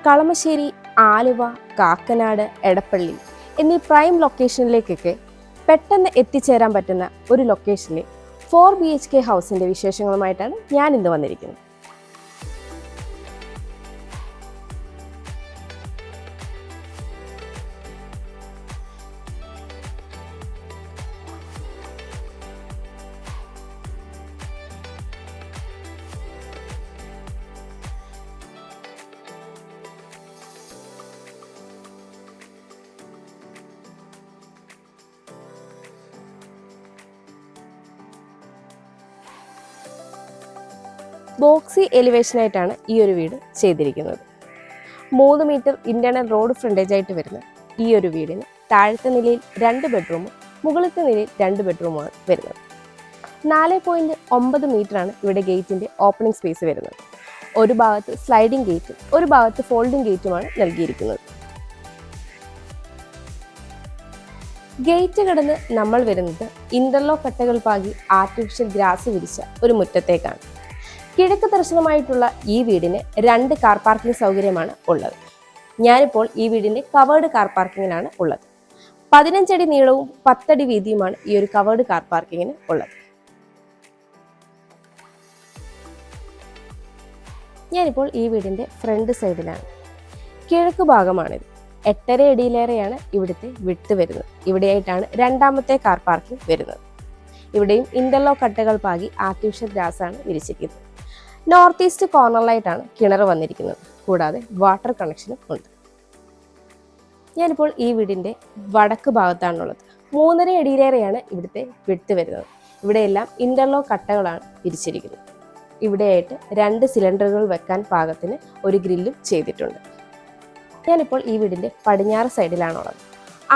കളമശ്ശേരി, ആലുവ, കാക്കനാട്, എടപ്പള്ളി എന്നീ പ്രൈം ലൊക്കേഷനിലേക്കൊക്കെ പെട്ടെന്ന് എത്തിച്ചേരാൻ പറ്റുന്ന ഒരു ലൊക്കേഷനിൽ 4 BHK ഹൗസിൻ്റെ വിശേഷങ്ങളുമായിട്ടാണ് ഞാൻ ഇന്ന് വന്നിരിക്കുന്നത്. ബോക്സി എലിവേഷനായിട്ടാണ് ഈ ഒരു വീട് ചെയ്തിരിക്കുന്നത്. 3 മീറ്റർ ഇന്റേണൽ റോഡ് ഫ്രണ്ടേജ് ആയിട്ട് വരുന്ന ഈ ഒരു വീടിന് താഴത്തെ നിലയിൽ 2 ബെഡ്റൂമും മുകളിലത്തെ നിലയിൽ 2 ബെഡ്റൂമാണ് വരുന്നത്. 4.9 മീറ്ററാണ് ഇവിടെ ഗേറ്റിന്റെ ഓപ്പണിംഗ് സ്പേസ് വരുന്നത്. ഒരു ഭാഗത്ത് സ്ലൈഡിംഗ് ഗേറ്റും ഒരു ഭാഗത്ത് ഫോൾഡിംഗ് ഗേറ്റുമാണ് നൽകിയിരിക്കുന്നത്. ഗേറ്റ് കടന്ന് നമ്മൾ വരുന്നത് ഇന്റർലോക്ക് കട്ടകൾ പാകി ആർട്ടിഫിഷ്യൽ ഗ്രാസ് വിരിച്ച ഒരു മുറ്റത്തേക്കാണ്. കിഴക്ക് ദർശനമായിട്ടുള്ള ഈ വീടിന് 2 കാർ പാർക്കിംഗ് സൗകര്യമാണ് ഉള്ളത്. ഞാനിപ്പോൾ ഈ വീടിന്റെ കവേർഡ് കാർ പാർക്കിങ്ങിലാണ് ഉള്ളത്. 15 അടി നീളവും 10 അടി വീതിയുമാണ് ഈ ഒരു കവേർഡ് കാർ പാർക്കിങ്ങിന് ഉള്ളത്. ഞാനിപ്പോൾ ഈ വീടിന്റെ ഫ്രണ്ട് സൈഡിലാണ്. കിഴക്ക് ഭാഗമാണിത്. 8.5 അടിയിലേറെയാണ് ഇവിടുത്തെ വിട്ട് വരുന്നത്. ഇവിടെയായിട്ടാണ് രണ്ടാമത്തെ കാർ പാർക്കിംഗ് വരുന്നത്. ഇവിടെയും ഇന്റർലോക്ക് കട്ടകൾ പാകി ആർട്ടിഫിഷ്യൽ ഗ്രാസ് ആണ് വിരിച്ചിരിക്കുന്നത്. നോർത്ത് ഈസ്റ്റ് കോർണറിലായിട്ടാണ് കിണർ വന്നിരിക്കുന്നത്. കൂടാതെ വാട്ടർ കണക്ഷനും ഉണ്ട്. ഞാനിപ്പോൾ ഈ വീടിന്റെ വടക്ക് ഭാഗത്താണുള്ളത്. 3.5 അടിയിലേറെയാണ് ഇവിടുത്തെ വിട്ട് വരുന്നത്. ഇവിടെയെല്ലാം ഇന്റർലോക്ക് കട്ടകളാണ് വിരിച്ചിരിക്കുന്നത്. ഇവിടെയായിട്ട് 2 സിലിണ്ടറുകൾ വെക്കാൻ പാകത്തിന് ഒരു ഗ്രില്ലും ചെയ്തിട്ടുണ്ട്. ഞാനിപ്പോൾ ഈ വീടിന്റെ പടിഞ്ഞാറ് സൈഡിലാണുള്ളത്.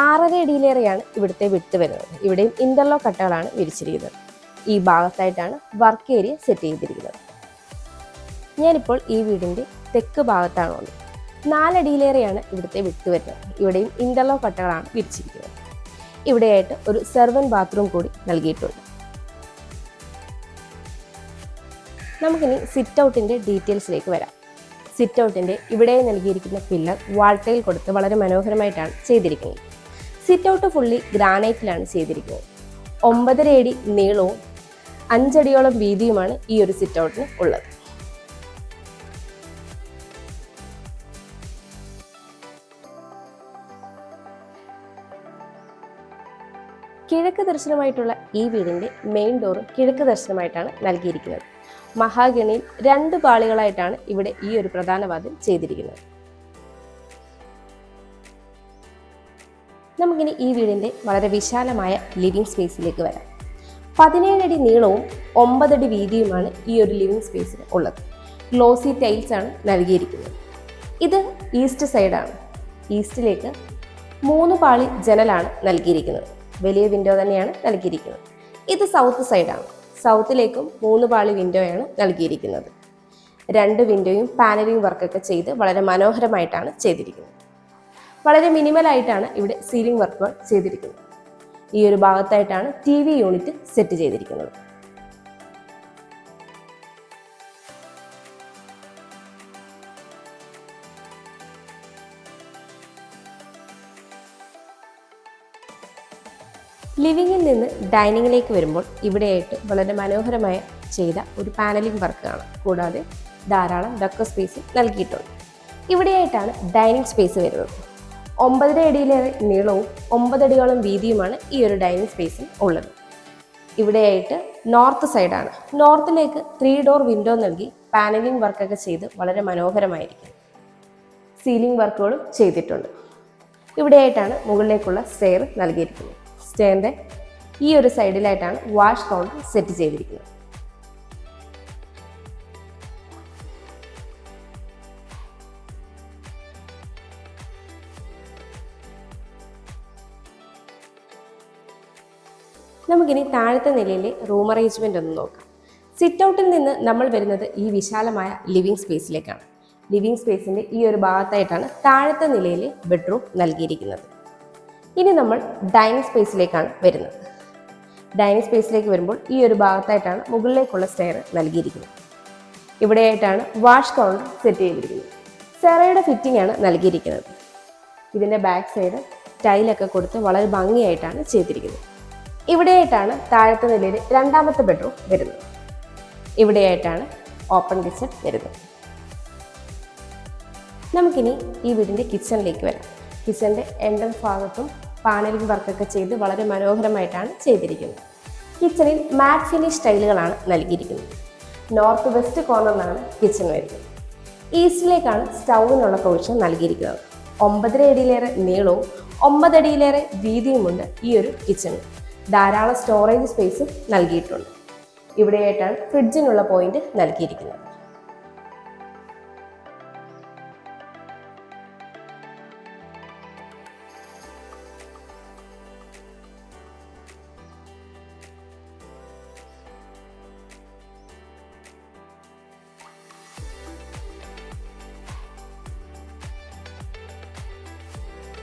6.5 അടിയിലേറെയാണ് ഇവിടുത്തെ വിട്ട് വരുന്നത്. ഇവിടെയും ഇന്റർലോക്ക് കട്ടകളാണ് വിരിച്ചിരിക്കുന്നത്. ഈ ഭാഗത്തായിട്ടാണ് വർക്ക് ഏരിയ സെറ്റ് ചെയ്തിരിക്കുന്നത്. ഞാനിപ്പോൾ ഈ വീടിന്റെ തെക്ക് ഭാഗത്താണുള്ളത്. 4 അടിയിലേറെയാണ് ഇവിടുത്തെ വിട്ട് വരുന്നത്. ഇവിടെയും ഇന്റർലോക്ക് കട്ടകളാണ് വിരിച്ചിരിക്കുന്നത്. ഇവിടെയായിട്ട് ഒരു സെർവന്റ് ബാത്റൂം കൂടി നൽകിയിട്ടുണ്ട്. നമുക്കിനി സിറ്റ് ഔട്ടിന്റെ ഡീറ്റെയിൽസിലേക്ക് വരാം. സിറ്റ് ഔട്ടിന്റെ ഇവിടെ നൽകിയിരിക്കുന്ന പില്ലർ വാൾട്ടയിൽ കൊടുത്ത് വളരെ മനോഹരമായിട്ടാണ് ചെയ്തിരിക്കുന്നത്. സിറ്റ് ഔട്ട് ഫുള്ളി ഗ്രാനൈറ്റിലാണ് ചെയ്തിരിക്കുന്നത്. 9.5 അടി നീളവും 5 അടിയോളം വീതിയുമാണ് ഈ ഒരു സിറ്റ് ഔട്ടിന് ഉള്ളത്. കിഴക്ക് ദർശനമായിട്ടുള്ള ഈ വീടിന്റെ മെയിൻ ഡോർ കിഴക്ക് ദർശനമായിട്ടാണ് നൽകിയിരിക്കുന്നത്. മഹാഗണിയിൽ 2 പാളികളായിട്ടാണ് ഇവിടെ ഈ ഒരു പ്രധാന വാതിൽ ചെയ്തിരിക്കുന്നത്. നമുക്കിനി ഈ വീടിന്റെ വളരെ വിശാലമായ ലിവിംഗ് സ്പേസിലേക്ക് വരാം. 17 അടി നീളവും 9 അടി വീതിയുമാണ് ഈ ഒരു ലിവിംഗ് സ്പേസിന് ഉള്ളത്. ഗ്ലോസി ടൈൽസ് ആണ് നൽകിയിരിക്കുന്നത്. ഇത് ഈസ്റ്റ് സൈഡാണ്. ഈസ്റ്റിലേക്ക് 3 പാളി ജനലാണ് നൽകിയിരിക്കുന്നത്. വലിയ വിൻഡോ തന്നെയാണ് നൽകിയിരിക്കുന്നത്. ഇത് സൗത്ത് സൈഡാണ്. സൗത്തിലേക്കും 3 പാളി വിൻഡോയാണ് നൽകിയിരിക്കുന്നത്. 2 വിൻഡോയും പാനലിംഗ് വർക്കൊക്കെ ചെയ്ത് വളരെ മനോഹരമായിട്ടാണ് ചെയ്തിരിക്കുന്നത്. വളരെ മിനിമലായിട്ടാണ് ഇവിടെ സീലിംഗ് വർക്കുകൾ ചെയ്തിരിക്കുന്നത്. ഈ ഒരു ഭാഗത്തായിട്ടാണ് TV യൂണിറ്റ് സെറ്റ് ചെയ്തിരിക്കുന്നത്. ലിവിങ്ങിൽ നിന്ന് ഡൈനിങ്ങിലേക്ക് വരുമ്പോൾ ഇവിടെയായിട്ട് വളരെ മനോഹരമായ ചെയ്ത ഒരു പാനലിംഗ് വർക്ക് കാണാം. കൂടാതെ ധാരാളം ഡെക്കർ സ്പേസ് നൽകിയിട്ടുണ്ട്. ഇവിടെയായിട്ടാണ് ഡൈനിങ് സ്പേസ് വരുന്നത്. 9.5 അടിയിലേറെ നീളവും 9 അടിയോളം വീതിയുമാണ് ഈ ഒരു ഡൈനിങ് സ്പേസിൽ ഉള്ളത്. ഇവിടെയായിട്ട് നോർത്ത് സൈഡാണ്. നോർത്തിലേക്ക് 3 ഡോർ വിൻഡോ നൽകി പാനലിംഗ് വർക്കൊക്കെ ചെയ്ത് വളരെ മനോഹരമായിരിക്കും. സീലിംഗ് വർക്കുകളും ചെയ്തിട്ടുണ്ട്. ഇവിടെയായിട്ടാണ് മുകളിലേക്കുള്ള സ്റ്റെയർ നൽകിയിരിക്കുന്നത്. സ്റ്റെയറിന്റെ ഈ ഒരു സൈഡിലായിട്ടാണ് വാഷ് കൗണ്ടർ സെറ്റ് ചെയ്തിരിക്കുന്നത്. നമുക്കിനി താഴത്തെ നിലയിലെ റൂം അറേഞ്ച്മെന്റ് ഒന്ന് നോക്കാം. സിറ്റ് ഔട്ടിൽ നിന്ന് നമ്മൾ വരുന്നത് ഈ വിശാലമായ ലിവിംഗ് സ്പേസിലേക്കാണ്. ലിവിംഗ് സ്പേസിന്റെ ഈ ഒരു ഭാഗത്തായിട്ടാണ് താഴത്തെ നിലയിലെ ബെഡ്റൂം നൽകിയിരിക്കുന്നത്. ഇനി നമ്മൾ ഡൈനിങ് സ്പേസിലേക്കാണ് വരുന്നത്. ഡൈനിങ് സ്പേസിലേക്ക് വരുമ്പോൾ ഈ ഒരു ഭാഗത്തായിട്ടാണ് മുകളിലേക്കുള്ള സ്റ്റെയർ നൽകിയിരിക്കുന്നത്. ഇവിടെയായിട്ടാണ് വാഷ് കൗണ്ടർ സെറ്റ് ചെയ്തിരിക്കുന്നത്. സെറയുടെ ഫിറ്റിംഗ് ആണ് നൽകിയിരിക്കുന്നത്. ഇതിൻ്റെ ബാക്ക് സൈഡ് ടൈലൊക്കെ കൊടുത്ത് വളരെ ഭംഗിയായിട്ടാണ് ചെയ്തിരിക്കുന്നത്. ഇവിടെയായിട്ടാണ് താഴത്തെ നിലയിൽ രണ്ടാമത്തെ ബെഡ്റൂം വരുന്നത്. ഇവിടെയായിട്ടാണ് ഓപ്പൺ കിച്ചൺ വരുന്നത്. നമുക്കിനി ഈ വീടിൻ്റെ കിച്ചണിലേക്ക് വരാം. കിച്ചണിൻ്റെ എൻട്രൻസ് ഭാഗത്തും പാനലിംഗ് വർക്കൊക്കെ ചെയ്ത് വളരെ മനോഹരമായിട്ടാണ് ചെയ്തിരിക്കുന്നത്. കിച്ചണിൽ മാറ്റ് ഫിനിഷ് ടൈലുകളാണ് നൽകിയിരിക്കുന്നത്. നോർത്ത് വെസ്റ്റ് കോർണറിലാണ് കിച്ചൺ വരുന്നത്. ഈസ്റ്റിലേക്കാണ് സ്റ്റൗവിനുള്ള പ്രൊവിഷൻ നൽകിയിരിക്കുന്നത്. 9.5 അടിയിലേറെ നീളവും 9 അടിയിലേറെ വീതിയുമുണ്ട് ഈ ഒരു കിച്ചണിൽ. ധാരാളം സ്റ്റോറേജ് സ്പേസും നൽകിയിട്ടുണ്ട്. ഇവിടെയായിട്ടാണ് ഫ്രിഡ്ജിനുള്ള പോയിന്റ് നൽകിയിരിക്കുന്നത്.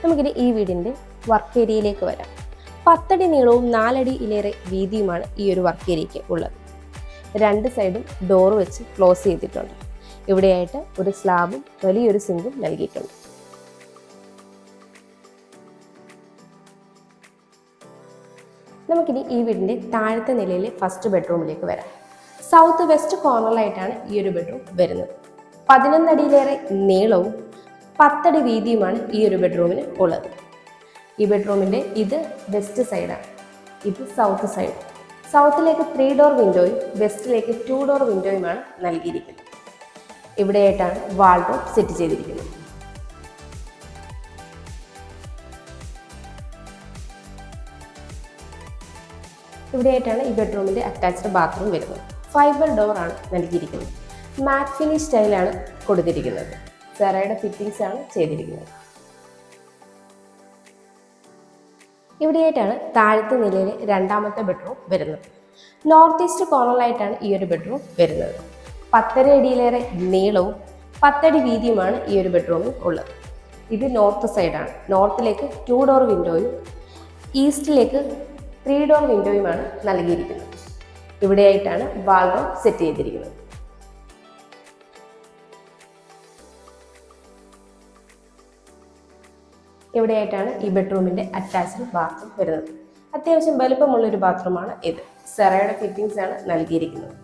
നമുക്കിനി ഈ വീടിൻ്റെ വർക്ക് ഏരിയയിലേക്ക് വരാം. 10 അടി നീളവും 4 അടിയിലേറെ വീതിയുമാണ് ഈ ഒരു വർക്ക് ഏരിയയ്ക്ക് ഉള്ളത്. 2 സൈഡും ഡോർ വെച്ച് ക്ലോസ് ചെയ്തിട്ടുണ്ട്. ഇവിടെയായിട്ട് ഒരു സ്ലാബും വലിയൊരു സിങ്കും നൽകിയിട്ടുണ്ട്. നമുക്കിനി ഈ വീടിൻ്റെ താഴത്തെ നിലയിലെ ഫസ്റ്റ് ബെഡ്റൂമിലേക്ക് വരാം. സൗത്ത് വെസ്റ്റ് കോർണറിലായിട്ടാണ് ഈ ഒരു ബെഡ്റൂം വരുന്നത്. 11 അടിയിലേറെ നീളവും 10 അടി വീതിയുമാണ് ഈ ഒരു ബെഡ്റൂമിന് ഉള്ളത്. ഈ ബെഡ്റൂമിൻ്റെ ഇത് വെസ്റ്റ് സൈഡാണ്, ഇത് സൗത്ത് സൈഡ്. സൗത്തിലേക്ക് 3 ഡോർ വിൻഡോയും വെസ്റ്റിലേക്ക് 2 ഡോർ വിൻഡോയുമാണ് നൽകിയിരിക്കുന്നത്. ഇവിടെയായിട്ടാണ് വാൾഡ്രോബ് സെറ്റ് ചെയ്തിരിക്കുന്നത്. ഇവിടെയായിട്ടാണ് ഈ ബെഡ്റൂമിൻ്റെ അറ്റാച്ച്ഡ് ബാത്റൂം വരുന്നത്. ഫൈബർ ഡോർ ആണ് നൽകിയിരിക്കുന്നത്. മാറ്റ് ഫിനിഷ് സ്റ്റൈലാണ് കൊടുത്തിരിക്കുന്നത്. സെറയുടെ ഫിറ്റിംഗ്സ് ആണ് ചെയ്തിരിക്കുന്നത്. ഇവിടെയായിട്ടാണ് താഴത്തെ നിലയിലെ രണ്ടാമത്തെ ബെഡ്റൂം വരുന്നത്. നോർത്ത് ഈസ്റ്റ് കോർണറിലായിട്ടാണ് ഈ ഒരു ബെഡ്റൂം വരുന്നത്. 10.5 അടിയിലേറെ നീളവും 10 അടി വീതിയുമാണ് ഈ ഒരു ബെഡ്റൂമിൽ ഉള്ളത്. ഇത് നോർത്ത് സൈഡാണ്. നോർത്തിലേക്ക് 2 ഡോർ വിൻഡോയും ഈസ്റ്റിലേക്ക് 3 ഡോർ വിൻഡോയുമാണ് നൽകിയിരിക്കുന്നത്. ഇവിടെയായിട്ടാണ് വാൾഡ്രോബ് സെറ്റ് ചെയ്തിരിക്കുന്നത്. ഇവിടെയായിട്ടാണ് ഈ ബെഡ്റൂമിൻ്റെ അറ്റാച്ച്ഡ് ബാത്റൂം വരുന്നത്. അത്യാവശ്യം വലുപ്പമുള്ളൊരു ബാത്റൂമാണ് ഇത്. സെറയുടെ ഫിറ്റിംഗ്സ് ആണ് നൽകിയിരിക്കുന്നത്.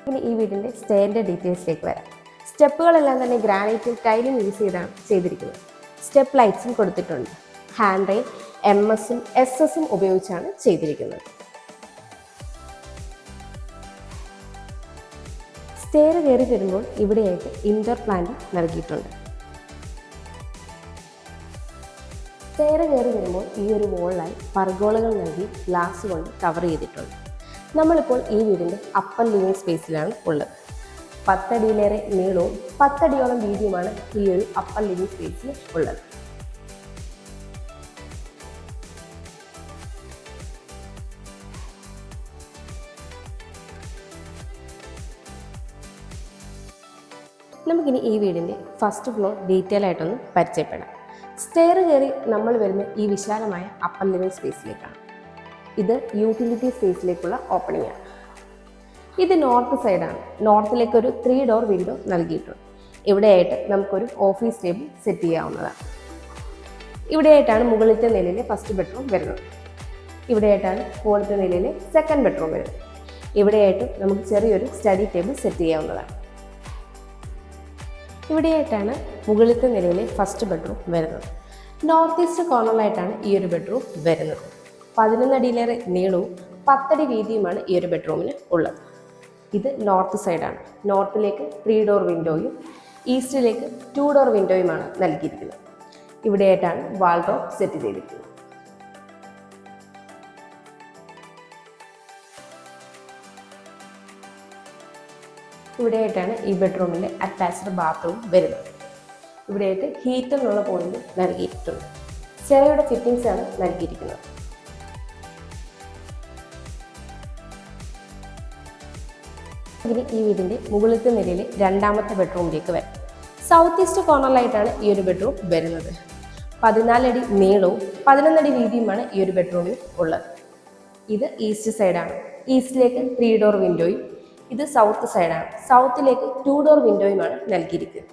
ഇനി ഈ വീടിൻ്റെ സ്റ്റെയറിൻ്റെ ഡീറ്റെയിൽസിലേക്ക് വരാം. സ്റ്റെപ്പുകളെല്ലാം തന്നെ ഗ്രാനൈറ്റും ടൈലും യൂസ് ചെയ്താണ് ചെയ്തിരിക്കുന്നത്. സ്റ്റെപ്പ് ലൈറ്റ്സും കൊടുത്തിട്ടുണ്ട്. ഹാൻഡ് റെയിൽ MS-ഉം SS-ഉം ഉപയോഗിച്ചാണ് ചെയ്തിരിക്കുന്നത്. സ്റ്റെയർ കയറി വരുമ്പോൾ ഇവിടെയായിട്ട് ഇൻഡോർ പ്ലാന്റ് നൽകിയിട്ടുണ്ട്. സ്റ്റെയർ കയറി വരുമ്പോൾ ഈ ഒരു വോളിലായി പർഗോളകൾ നൽകി ഗ്ലാസ് കൊണ്ട് കവർ ചെയ്തിട്ടുണ്ട്. നമ്മളിപ്പോൾ ഈ വീടിൻ്റെ അപ്പർ ലിവിംഗ് സ്പേസിലാണ് ഉള്ളത്. 10 അടിയിലേറെ നീളവും 10 അടിയോളം വീതിയുമാണ് ഈ ഒരു അപ്പർ ലിവിംഗ് സ്പേസിൽ ഉള്ളത്. നമുക്കിനി ഈ വീടിൻ്റെ ഫസ്റ്റ് ഫ്ലോർ ഡീറ്റെയിൽ ആയിട്ടൊന്ന് പരിചയപ്പെടാം. സ്റ്റെയർ കയറി നമ്മൾ വരുന്ന ഈ വിശാലമായ അപ്പർ ലിവിംഗ് സ്പേസിലേക്കാണ്. ഇത് യൂട്ടിലിറ്റി സ്പേസിലേക്കുള്ള ഓപ്പണിംഗ് ആണ്. ഇത് നോർത്ത് സൈഡാണ്. നോർത്തിലേക്ക് ഒരു 3 ഡോർ വിൻഡോ നൽകിയിട്ടുണ്ട്. ഇവിടെയായിട്ട് നമുക്കൊരു ഓഫീസ് ടേബിൾ സെറ്റ് ചെയ്യാവുന്നതാണ്. ഇവിടെയായിട്ടാണ് മുകളിലത്തെ നിലയിലെ ഫസ്റ്റ് ബെഡ്റൂം വരുന്നത്. ഇവിടെയായിട്ടാണ് മുകളിലത്തെ നിലയിലെ സെക്കൻഡ് ബെഡ്റൂം വരുന്നത്. ഇവിടെയായിട്ട് നമുക്ക് ചെറിയൊരു സ്റ്റഡി ടേബിൾ സെറ്റ് ചെയ്യാവുന്നതാണ്. ഇവിടെയായിട്ടാണ് മുകളിലത്തെ നിലയിലെ ഫസ്റ്റ് ബെഡ്റൂം വരുന്നത്. നോർത്ത് ഈസ്റ്റ് കോർണറിലായിട്ടാണ് ഈ ഒരു ബെഡ്റൂം വരുന്നത്. 11 അടിയിലേറെ നീളവും 10 അടി വീതിയുമാണ് ഈ ഒരു ബെഡ്റൂമിന് ഉള്ളത്. ഇത് നോർത്ത് സൈഡാണ്. നോർത്തിലേക്ക് 3 ഡോർ വിൻഡോയും ഈസ്റ്റിലേക്ക് 2 ഡോർ വിൻഡോയുമാണ് നൽകിയിരിക്കുന്നത്. ഇവിടെയായിട്ടാണ് വാൾഡ്രോബ് സെറ്റ് ചെയ്തിരിക്കുന്നത്. ഇവിടെയായിട്ടാണ് ഈ ബെഡ്റൂമിൻ്റെ അറ്റാച്ച്ഡ് ബാത്റൂം വരുന്നത്. ഇവിടെയായിട്ട് ഹീറ്ററിനുള്ള പോയിന്റ് നൽകിയിട്ടുണ്ട്. സെറയുടെ ഫിറ്റിംഗ്സ് ആണ് നൽകിയിരിക്കുന്നത്. ഇനി ഈ വീടിൻ്റെ മുകളിലത്തെ നിലയിലെ രണ്ടാമത്തെ ബെഡ്റൂമിലേക്ക് വരാം. സൗത്ത് ഈസ്റ്റ് കോർണറിലായിട്ടാണ് ഈ ഒരു ബെഡ്റൂം വരുന്നത്. 14 അടി നീളവും 11 അടി വീതിയുമാണ് ഈ ഒരു ബെഡ്റൂമിൽ ഉള്ളത്. ഇത് ഈസ്റ്റ് സൈഡാണ്. ഈസ്റ്റിലേക്ക് 3 ഡോർ വിൻഡോയും ഇത് സൗത്ത് സൈഡാണ്. സൗത്തിലേക്ക് 2 ഡോർ വിൻഡോയുമാണ് നൽകിയിരിക്കുന്നത്.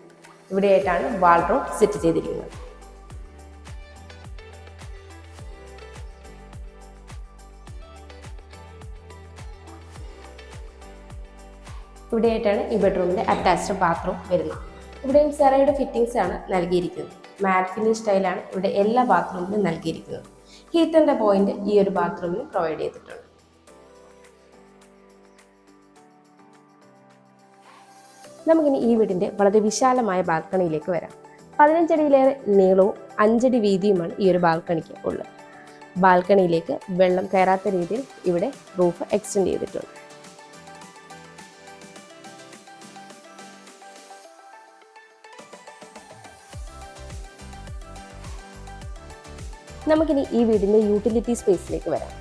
ഇവിടെയായിട്ടാണ് വാൾഡ്രോബ് സെറ്റ് ചെയ്തിരിക്കുന്നത്. ഇവിടെയായിട്ടാണ് ഈ ബെഡ്റൂമിൻ്റെ അറ്റാച്ച്ഡ് ബാത്റൂം വരുന്നത്. ഇവിടെയും സെറയുടെ ഫിറ്റിംഗ്സ് ആണ് നൽകിയിരിക്കുന്നത്. മാറ്റ് ഫിനിഷ് സ്റ്റൈലാണ് ഇവിടെ എല്ലാ ബാത്റൂമിലും നൽകിയിരിക്കുന്നത്. ഹീറ്ററിൻ്റെ പോയിന്റ് ഈ ഒരു ബാത്റൂമിൽ പ്രൊവൈഡ് ചെയ്തിട്ടുണ്ട്. നമുക്കിനി ഈ വീടിൻ്റെ വളരെ വിശാലമായ ബാൽക്കണിയിലേക്ക് വരാം. 15 അടിയിലേറെ നീളവും 5 അടി വീതിയുമാണ് ഈ ഒരു ബാൽക്കണിക്ക് ഉള്ളത്. ബാൽക്കണിയിലേക്ക് വെള്ളം കയറാത്ത രീതിയിൽ ഇവിടെ റൂഫ് എക്സ്റ്റെൻഡ് ചെയ്തിട്ടുണ്ട്. നമുക്കിനി ഈ വീടിൻ്റെ യൂട്ടിലിറ്റി സ്പേസിലേക്ക് വരാം.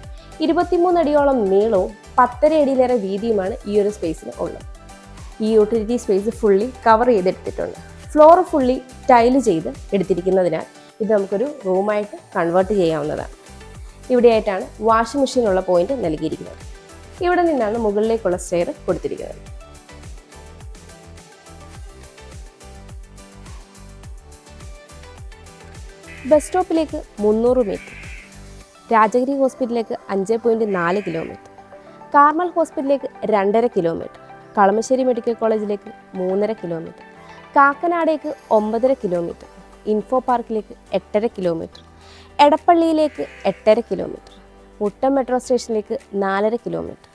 23 അടിയോളം നീളവും 10.5 അടിയിലേറെ വീതിയുമാണ് ഈ ഒരു സ്പേസിന് ഉള്ളത്. ഈ യൂട്ടിലിറ്റി സ്പേസ് ഫുള്ളി കവർ ചെയ്തെടുത്തിട്ടുണ്ട്. ഫ്ലോർ ഫുള്ളി ടൈല് ചെയ്ത് എടുത്തിരിക്കുന്നതിനാൽ ഇത് നമുക്കൊരു റൂമായിട്ട് കൺവേർട്ട് ചെയ്യാവുന്നതാണ്. ഇവിടെയായിട്ടാണ് വാഷിംഗ് മെഷീനുള്ള പോയിന്റ് നൽകിയിരിക്കുന്നത്. ഇവിടെ നിന്നാണ് മുകളിലേക്കുള്ള സ്റ്റെയർ കൊടുത്തിരിക്കുന്നത്. ബസ് സ്റ്റോപ്പിലേക്ക് 300 മീറ്റർ, രാജഗിരി ഹോസ്പിറ്റലിലേക്ക് 5.4 കിലോമീറ്റർ, കാർമൽ ഹോസ്പിറ്റലിലേക്ക് 2.5 കിലോമീറ്റർ, കളമശ്ശേരി മെഡിക്കൽ കോളേജിലേക്ക് 3.5 കിലോമീറ്റർ, കാക്കനാടേക്ക് 9.5 കിലോമീറ്റർ, ഇൻഫോ പാർക്കിലേക്ക് 8.5 കിലോമീറ്റർ, എടപ്പള്ളിയിലേക്ക് 8.5 കിലോമീറ്റർ, മുട്ടം മെട്രോ സ്റ്റേഷനിലേക്ക് 4.5 കിലോമീറ്റർ,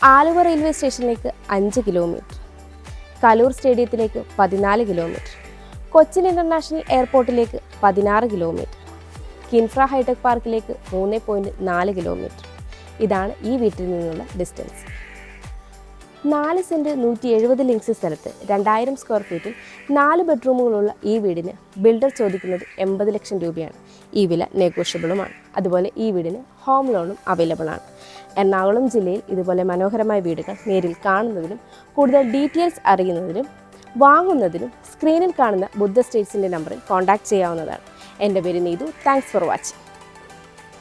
ആലുവ റെയിൽവേ സ്റ്റേഷനിലേക്ക് 5 കിലോമീറ്റർ, കലൂർ സ്റ്റേഡിയത്തിലേക്ക് 14 കിലോമീറ്റർ, കൊച്ചിൻ ഇൻ്റർനാഷണൽ എയർപോർട്ടിലേക്ക് 16 കിലോമീറ്റർ, കിൻഫ്ര ഹൈടെക് പാർക്കിലേക്ക് 3.4 കിലോമീറ്റർ. ഇതാണ് ഈ വീട്ടിൽ നിന്നുള്ള ഡിസ്റ്റൻസ്. 4 സെൻറ്റ് 170 ലിങ്സ് സ്ഥലത്ത് 2000 സ്ക്വയർ ഫീറ്റിൽ 4 ബെഡ്റൂമുകളുള്ള ഈ വീടിന് ബിൽഡർ ചോദിക്കുന്നത് 80 ലക്ഷം രൂപയാണ്. ഈ വില നെഗോഷ്യബിളുമാണ്. അതുപോലെ ഈ വീടിന് ഹോം ലോണും അവൈലബിൾ ആണ്. എറണാകുളം ജില്ലയിൽ ഇതുപോലെ മനോഹരമായ വീടുകൾ നേരിൽ കാണുന്നതിനും കൂടുതൽ ഡീറ്റെയിൽസ് അറിയുന്നതിനും വാങ്ങുന്നതിനും സ്ക്രീനിൽ കാണുന്ന ബുദ്ധ സ്റ്റേറ്റ്സിൻ്റെ നമ്പറിൽ കോൺടാക്റ്റ് ചെയ്യാവുന്നതാണ്. എൻ്റെ പേര് നീതു. Thanks for watching.